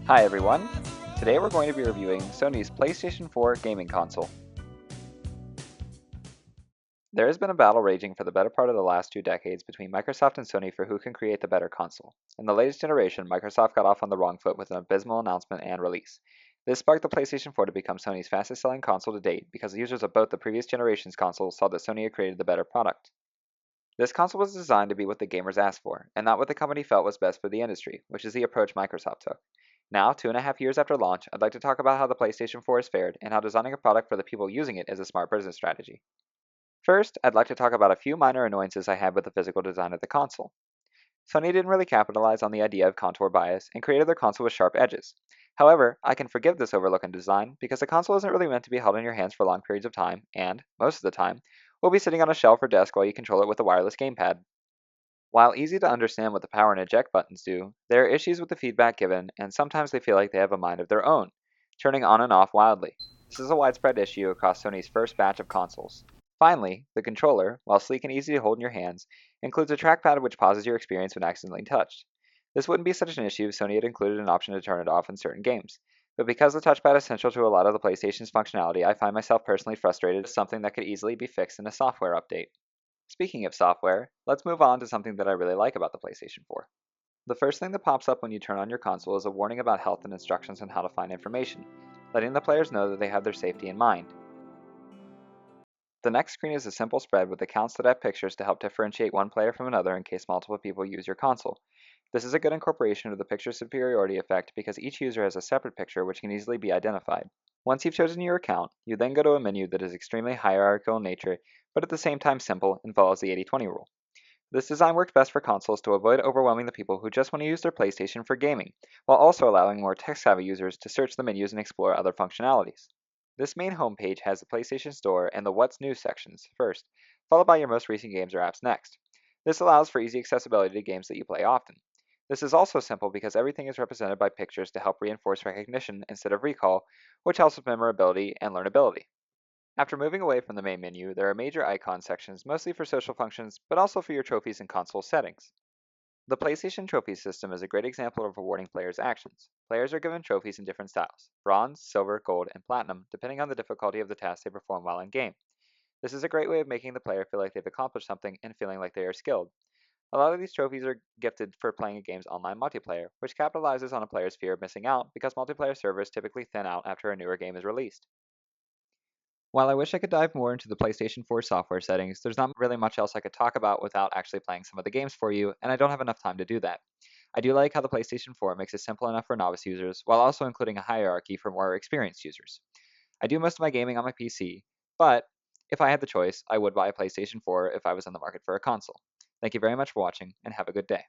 Hi everyone! Today we're going to be reviewing Sony's PlayStation 4 gaming console. There has been a battle raging for the better part of the last 2 decades between Microsoft and Sony for who can create the better console. In the latest generation, Microsoft got off on the wrong foot with an abysmal announcement and release. This sparked the PlayStation 4 to become Sony's fastest selling console to date because users of both the previous generation's consoles saw that Sony had created the better product. This console was designed to be what the gamers asked for, and not what the company felt was best for the industry, which is the approach Microsoft took. Now, 2.5 years after launch, I'd like to talk about how the PlayStation 4 has fared and how designing a product for the people using it is a smart business strategy. First, I'd like to talk about a few minor annoyances I had with the physical design of the console. Sony didn't really capitalize on the idea of contour bias and created their console with sharp edges. However, I can forgive this overlook in design because the console isn't really meant to be held in your hands for long periods of time, and, most of the time, will be sitting on a shelf or desk while you control it with a wireless gamepad. While easy to understand what the power and eject buttons do, there are issues with the feedback given, and sometimes they feel like they have a mind of their own, turning on and off wildly. This is a widespread issue across Sony's first batch of consoles. Finally, the controller, while sleek and easy to hold in your hands, includes a trackpad which pauses your experience when accidentally touched. This wouldn't be such an issue if Sony had included an option to turn it off in certain games, but because the touchpad is central to a lot of the PlayStation's functionality, I find myself personally frustrated with something that could easily be fixed in a software update. Speaking of software, let's move on to something that I really like about the PlayStation 4. The first thing that pops up when you turn on your console is a warning about health and instructions on how to find information, letting the players know that they have their safety in mind. The next screen is a simple spread with accounts that have pictures to help differentiate one player from another in case multiple people use your console. This is a good incorporation of the picture superiority effect because each user has a separate picture which can easily be identified. Once you've chosen your account, you then go to a menu that is extremely hierarchical in nature, but at the same time simple and follows the 80-20 rule. This design works best for consoles to avoid overwhelming the people who just want to use their PlayStation for gaming, while also allowing more tech-savvy users to search the menus and explore other functionalities. This main homepage has the PlayStation Store and the What's New sections first, followed by your most recent games or apps next. This allows for easy accessibility to games that you play often. This is also simple because everything is represented by pictures to help reinforce recognition instead of recall, which helps with memorability and learnability. After moving away from the main menu, there are major icon sections, mostly for social functions, but also for your trophies and console settings. The PlayStation Trophy system is a great example of rewarding players' actions. Players are given trophies in different styles bronze, silver, gold, and platinum, depending on the difficulty of the task they perform while in game. This is a great way of making the player feel like they've accomplished something and feeling like they are skilled. A lot of these trophies are gifted for playing a game's online multiplayer, which capitalizes on a player's fear of missing out because multiplayer servers typically thin out after a newer game is released. While I wish I could dive more into the PlayStation 4 software settings, there's not really much else I could talk about without actually playing some of the games for you, and I don't have enough time to do that. I do like how the PlayStation 4 makes it simple enough for novice users, while also including a hierarchy for more experienced users. I do most of my gaming on my PC, but if I had the choice, I would buy a PlayStation 4 if I was in the market for a console. Thank you very much for watching, and have a good day.